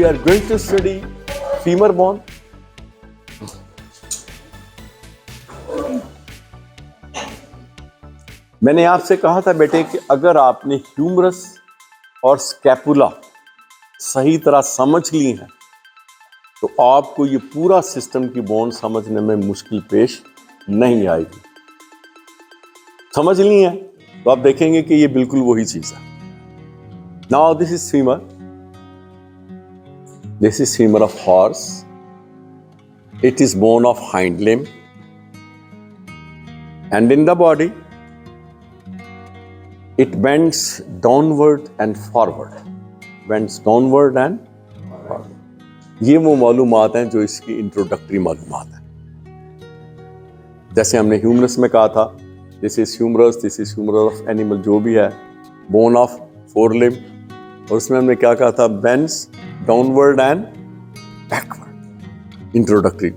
we are going to study femur bone. मैंने आपसे कहा था बेटे कि अगर आपने ह्यूमरस और स्कैपुला सही तरह समझ ली है तो आपको ये पूरा सिस्टम की बोन समझने में मुश्किल पेश नहीं आएगी। समझ ली है तो आप देखेंगे कि ये बिल्कुल वही चीज है। Now this is femur, this is femur of horse, it is bone of hind limb and in the body it bends downward and forward, bends downward and forward। ये वो मालूमात हैं जो इसकी इंट्रोडक्टरी मालूमात हैं। जैसे हमने ह्यूमरस में कहा था, this is humerus, this is humerus of animal, जो भी है, बोन ऑफ फोर लिम्ब, और उसमें हमने क्या कहा था, bends downward and backward, introductory.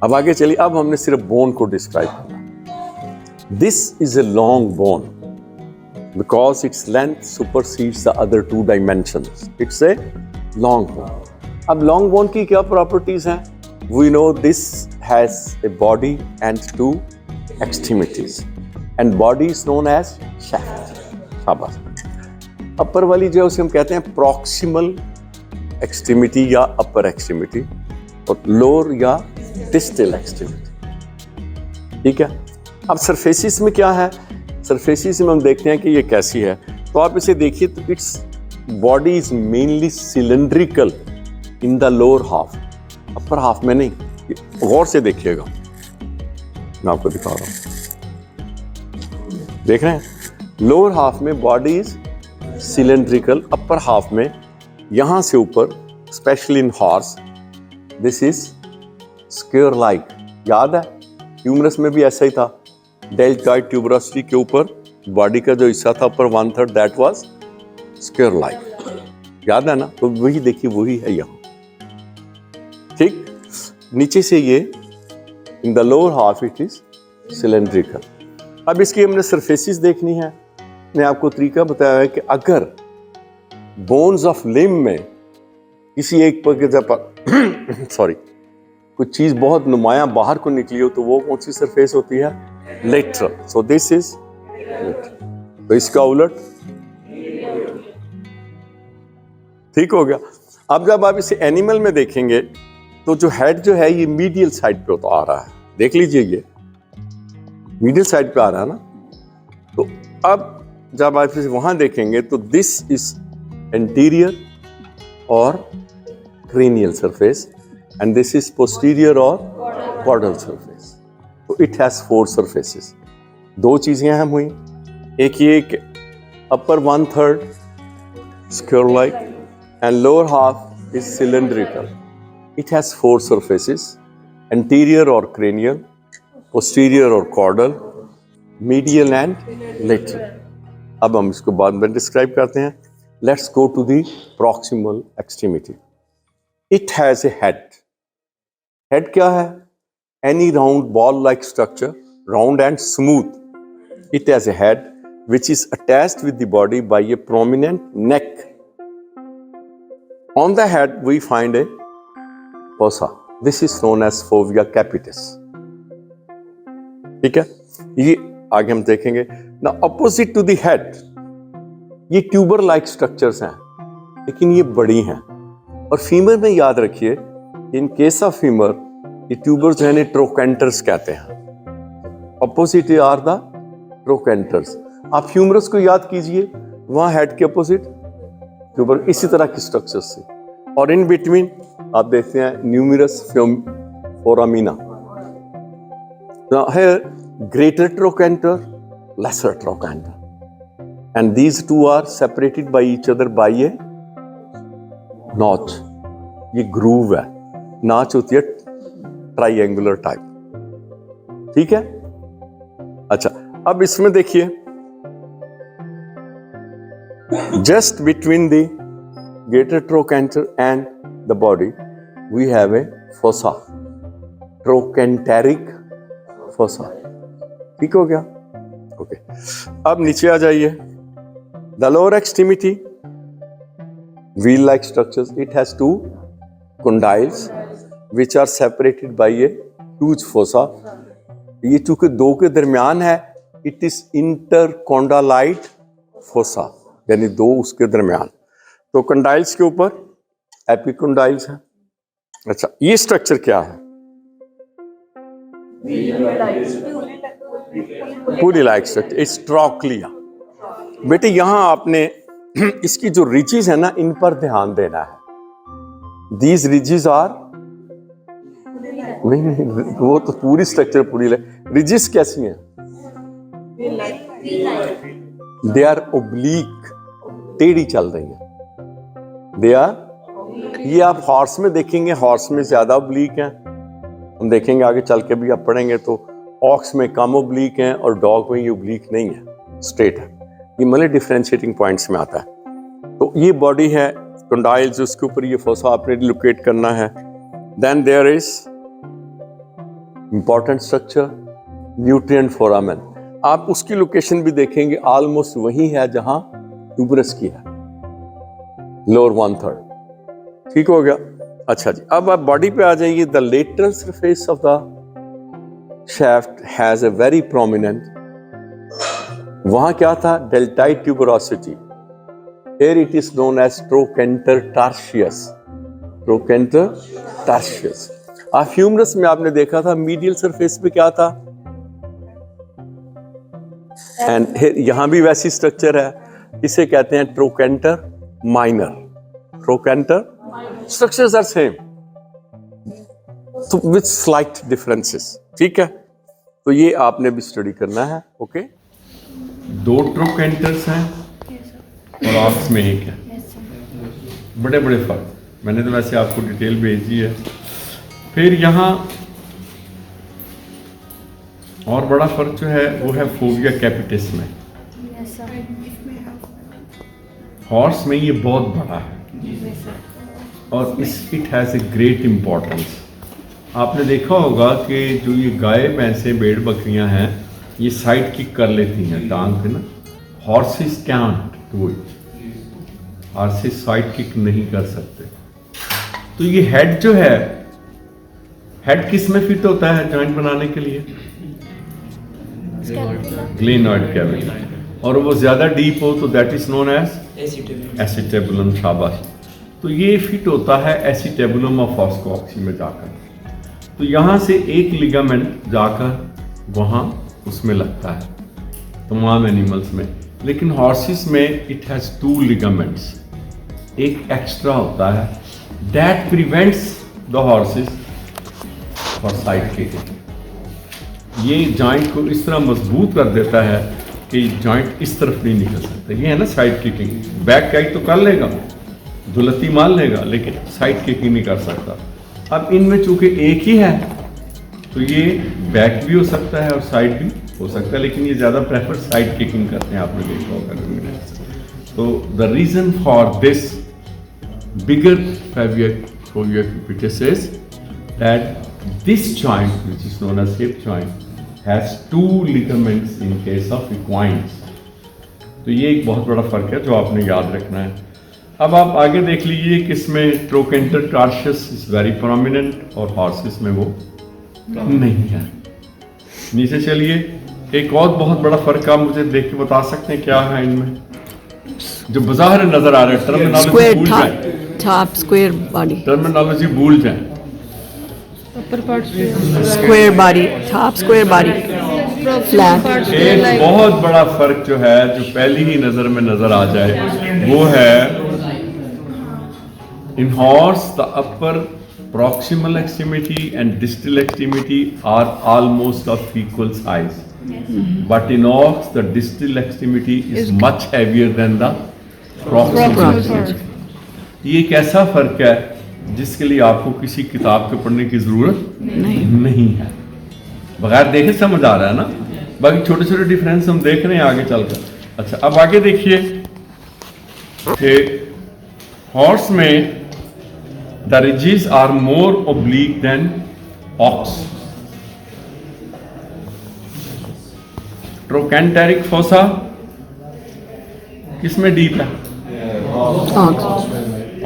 अब आगे चलिए, अब हमने सिर्फ बोन को डिस्क्राइब करना। This is a long bone because its length supersedes the other two dimensions. It's a long bone. अब long bone की क्या properties हैं? We know this has a body and two extremities, and body is known as shaft. शाबाश। अपर वाली जो है उसे हम कहते हैं proximal extremity या upper extremity, और lower या distal extremity। ठीक है। अब surfaces में क्या है? सरफेसिस में हम देखते हैं कि ये कैसी है। तो आप इसे देखिए तो its body is mainly cylindrical in the lower half, upper half में नहीं। गौर से देखिएगा, मैं आपको दिखा रहा हूं, देख रहे हैं? लोअर हाफ में body is cylindrical, upper half में यहां से ऊपर, specially in horse, this is square like. याद है ह्यूमरस में भी ऐसा ही था, डेल्टॉइड ट्यूबरोसिटी के ऊपर बॉडी का जो हिस्सा था ऊपर 1/3 दैट वाज स्क्वायर लाइक। याद है ना? तो वही देखिए, वही है यहां। ठीक, नीचे से ये in the lower half it is cylindrical. अब इसकी हमने सरफेसिस देखनी है। मैंने आपको तरीका बताया है कि अगर बोन्स ऑफ लिम्ब में किसी एक पर सॉरी कुछ चीज बहुत नुमायां बाहर को निकली हो तो वो कौन सी सरफेस होती है? Lateral. So this is lateral. तो इसका उलट ठीक हो गया। अब जब आप इसे एनिमल में देखेंगे तो जो हेड जो है ये मीडियल साइड पे तो आ रहा है, देख लीजिए ये मीडियल साइड पे आ रहा है ना। तो अब जब आप इसे वहां देखेंगे तो दिस इज एंटीरियर और cranial surface and this is posterior or caudal surface. So it has 4 surfaces. दो चीजें हम हुई, एक ये कि upper 1/3 square like and lower half is cylindrical. It has 4 surfaces: anterior or cranial, posterior or caudal, medial and lateral. अब हम इसको बाद में डिस्क्राइब करते हैं। Let's go to the proximal extremity. It has a head. Head क्या है? Any round ball like structure, round and smooth. It has a head which is attached with the body by a prominent neck. On the head we find a fossa. This is known as fovea capitis. ठीक है, ये आगे हम देखेंगे। Now opposite to the head ये tuber like structures हैं, लेकिन ये बड़ी हैं। और फीमर में याद रखिए, इन केस ऑफ फीमर ये ट्यूबर्स हैं, ट्रोकेंटर्स कहते हैं। Opposite are the trochanters. आप ह्यूमरस को याद कीजिए, वहां हेड के अपोजिट ट्यूबर, इसी तरह की स्ट्रक्चर से। और इन बिटवीन आप देखते हैं numerous foramina. Here greater trochanter, lesser trochanter, and these two are separated by each other by a notch. ये ग्रूव है, नाच होती है ट्राइंगुलर टाइप। ठीक है। अच्छा, अब इसमें देखिए, just between the greater trochanter and the body we have a fossa, trochanteric fossa. ठीक हो गया? ओके। अब नीचे आ जाइए। The lower extremity, wheel like structures, it has 2 condyles which are separated by a huge fossa. ये चूंकि दो के दरमियान है, it is intercondylite fossa, यानी दो उसके दरमियान. तो कंडाइल्स के ऊपर एपिकोंडाइल्स है. अच्छा, ये स्ट्रक्चर क्या है? पूरी लाइक स्ट्रक्चर, इट्स ट्रॉक्लिया. बेटे यहां आपने इसकी जो रिजेस है ना, इन पर ध्यान देना है. दीज रिजेस आर नहीं, वो तो पूरी स्ट्रक्चर पूरी रिजेस कैसी हैं? दे आर ओब्लीक, टेढ़ी चल रही है. दे आर, ये आप हॉर्स में देखेंगे, हॉर्स में ज्यादा ओब्लीक हैं. हम देखेंगे आगे चल के भी आप पढ़ेंगे तो ऑक्स में कम ओब्लीक हैं और डॉग में ये ओब्लीक नहीं है, स्ट्रेट है. ये मतलब डिफरेंशिएटिंग पॉइंट्स में आता है. तो ये बॉडी है कंडाइल्स, उसके ऊपर ये फोसा आपने लोकेट करना है. Then there is important structure nutrient foramen. आप उसकी लोकेशन भी देखेंगे, ऑलमोस्ट वही है जहां यूबरस की है, लोअर 1/3. ठीक हो गया. अच्छा जी, अब आप बॉडी पे आ जाइए. The lateral surface of the shaft has a very prominent, वहां क्या था? Deltoid tuberosity. Here it is known as trochanter tertius. Trochanter tertius. Humerus में आपने देखा था मीडियल सरफेस पे क्या था, एंड यहां भी वैसी स्ट्रक्चर है. इसे कहते हैं trochanter minor. Trochanter structures are same, so with slight differences. ठीक है, तो ये आपने भी स्टडी करना है. ओके, दो ट्रोकेंटर्स हैं और ऑक्स में एक है. बड़े बड़े फर्क, मैंने तो वैसे आपको डिटेल भेजी है. फिर यहाँ और बड़ा फर्क जो है वो है फोविया कैपिटस में. हॉर्स में ये बहुत बड़ा है और it has a great importance. आपने देखा होगा कि जो ये गाय भैंसें भेड़ बकरियां हैं ये साइड किक कर लेती हैं टांग पे ना. Horses can't do it. Horses side kick नहीं कर सकते. तो ये हेड जो है, हेड किस में फिट होता है जॉइंट बनाने के लिए? Glenoid cavity. और वो ज़्यादा डीप हो तो that is known as acetabulum. शाबाश. तो ये फिट होता है एसिटेबुलम ऑफ ऑस्कोऑक्सी में जाकर. तो यहाँ से एक लिगामेंट जाकर वहाँ उसमें लगता है तमाम एनिमल्स में. लेकिन हॉर्सेस में इट हैज़ 2 लिगामेंट्स. एक एक्स्ट्रा होता है that prevents the horses for side kicking. ये जॉइंट को इस तरह मजबूत कर देता है कि जॉइंट इस तरफ नहीं निकल सकता. ये है ना साइड किकिंग. बैक काइट तो कर लेगा, दुलती मान लेगा, लेकिन साइड किकिंग नहीं कर सकता. अब इनमें चूंकि एक ही है तो ये बैक भी हो सकता है और साइड भी हो सकता है, लेकिन ये ज़्यादा प्रेफर साइड किकिंग करते हैं. आपने देखा होगा. तो the reason for this bigger fovea capitis is that this joint which is known as hip joint has 2 ligaments in case of equines. तो ये एक बहुत बड़ा फर्क है जो आपने याद रखना है. अब आप आगे देख लीजिए कि इसमें ट्रोकेंटर टार्शियस इज वेरी प्रोमिनेंट और हॉर्सेस में वो नहीं है. नीचे चलिए. एक और बहुत बड़ा फर्क आप मुझे देख के बता सकते हैं क्या है इनमें जो बाहर नजर आ रहा है? टर्मिनोलॉजी भूल जाए. Top square body. टर्मिनोलॉजी भूल जाए. Square body, top square body, flat. एक बहुत बड़ा फर्क जो है जो पहली ही नजर में नजर आ जाए वो है in horse the upper proximal extremity and distal extremity are almost of equal size, but in ox the distal extremity is much heavier than the proximal extremity. ये एक ऐसा फर्क है जिसके लिए आपको किसी किताब के पढ़ने की जरूरत नहीं है. बगैर देखे समझ आ रहा है ना. बाकी छोटे छोटे डिफरेंस हम देख रहे हैं आगे चलकर. अच्छा, अब आगे देखिए कि हॉर्स में the ridges are more oblique than ox. Trochanteric fossa किसमें डीप है? Ox.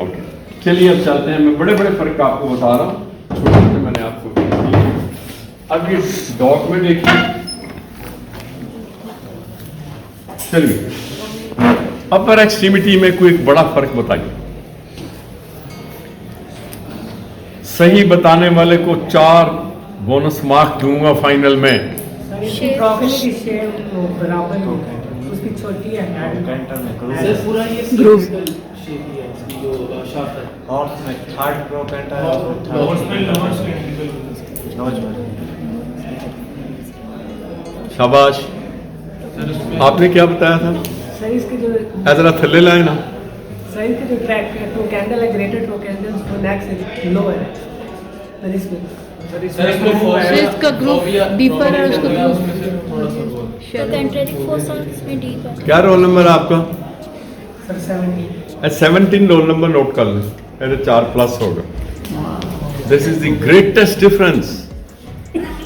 Okay. चलिए अब चलते हैं। मैं बड़े बड़े फर्क आपको बता रहा हूँ, छोटे छोटे मैंने आपको दिए। अब ये डॉग में देखिए, चलिए अपर एक्सट्रीमिटी में कोई एक बड़ा फर्क बताइए। सही बताने वाले को 4 बोनस मार्क दूंगा फाइनल में। ब्रोकली की शेप वो बराबर है, उसकी छोटी है सर पूरा ये Groove. शेप ही है इसकी जो शाफ्ट है हॉर्स में थर्ड प्रो कैंटा है नॉच में शाबाश। आपने क्या बताया था? सर इसके जो जरा थल्ले लाए ना। सर इसके जो ट्रैक टू कैंडल है, ग्रेटर टू कैंडल उसको नेक्स्ट से लोअर है सर इसमें। सर इसको इसका ग्रुप डीपर है, उसका ग्रुप थोड़ा सा बहुत कंट्रेटिक फोर्स में डीप है। क्या रोल नंबर है आपका? सर 70 17 रोल नंबर नोट कर लें, मेरे 4+ होगा। This is the greatest difference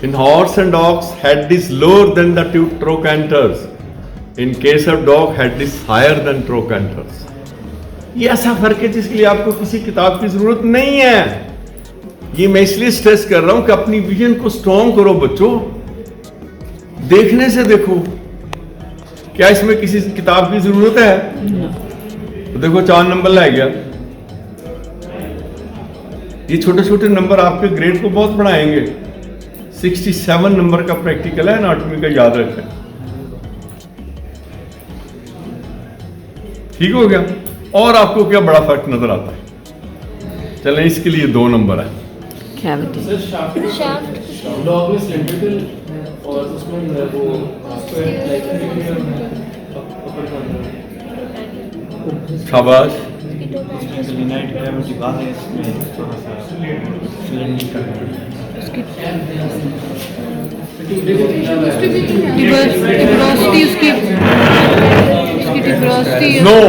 in horse and dogs. Head is lower than the two trochanters, in case of dog head is higher than trochanters. ये ऐसा फर्क है जिसके लिए आपको किसी किताब की जरूरत नहीं है। ये मैं इसलिए स्ट्रेस कर रहा हूं कि अपनी विजन को स्ट्रॉन्ग करो बच्चों। देखने से देखो, क्या इसमें किसी किताब की जरूरत है? तो देखो 4 नंबर ला गया। ये छोटे छोटे नंबर आपके ग्रेड को बहुत बढ़ाएंगे। 67 नंबर का प्रैक्टिकल है एनाटॉमी का, याद रखें। ठीक हो गया? और आपको क्या बड़ा फर्क नजर आता है? चलें, इसके लिए 2 नंबर है। cavity. सर शाफ्ट डॉग में सिलेंड्रिकल और उसमें वो स्क्वायर लाइक अपर कॉर्नर शाबाश। लिनाइट ग्रेविटी बात है इसमें थोड़ा सा सिलेंड्रिकल डिवर्सिटी उसकी डिवर्सिटी है। नो,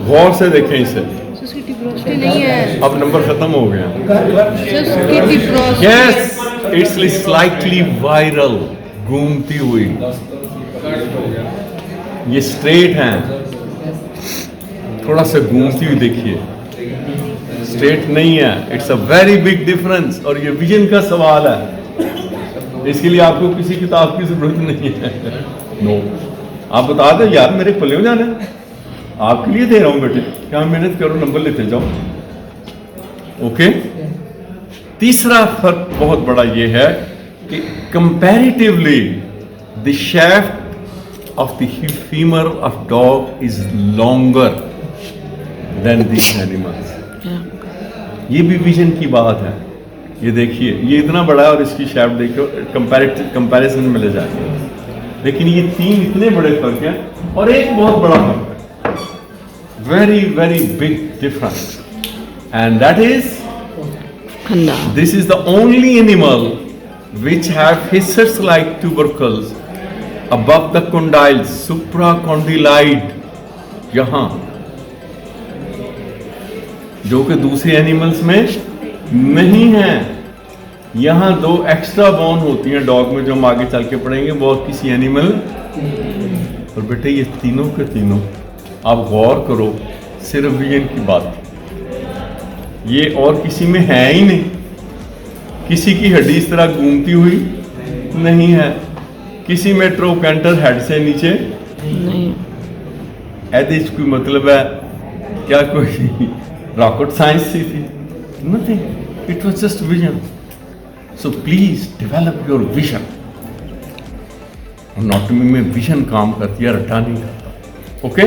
गौर से देखें इसे। उसकी डिवर्सिटी नहीं है। अब नंबर खत्म हो गया। उसकी diversity yes, it's slightly viral, घूमती हुई। ये स्ट्रेट है, थोड़ा सा घूमती हुई देखिए, स्ट्रेट नहीं है। It's a very big difference. और ये विजन का सवाल है, इसके लिए आपको किसी किताब की जरूरत नहीं है। नो, आप बता दो यार मेरे पल्ले जाना है, आपके लिए दे रहा हूं बेटे, क्या मेहनत करो, नंबर लेते जाओ। ओके। तीसरा फर्क बहुत बड़ा ये है कि comparatively the shaft of the femur of dog is longer than these animals. ये भी विजन की बात है। ये देखिए, ये इतना बड़ा है और इसकी शाफ्ट देखो, कंपैरिजन में ले जाएंगे। लेकिन ये 3 इतने बड़े फर्क हैं और एक बहुत बड़ा फर्क है, very very big difference, and that is Khanna. this is the only animal which have hissers like tubercles above the condyles, supracondylide, यहाँ, जो कि दूसरे एनिमल्स में नहीं है। यहाँ 2 एक्स्ट्रा बोन होती हैं डॉग में, जो हम आगे चल के पढ़ेंगे, वो किसी एनिमल। और बेटे ये तीनों के तीनों आप गौर करो, सिर्फ विजन की बात, ये और किसी में है ही नहीं। किसी की हड्डी इस तरह घूमती हुई नहीं है, किसी में ट्रोकैंटर हेड से नीचे नहीं। ऐसे कोई मतलब है क्या? कोई रॉकेट साइंस थी? Nothing, it was just vision. So please develop your vision. Anatomy में विजन काम करती है, रट्टा नहीं करता। ओके?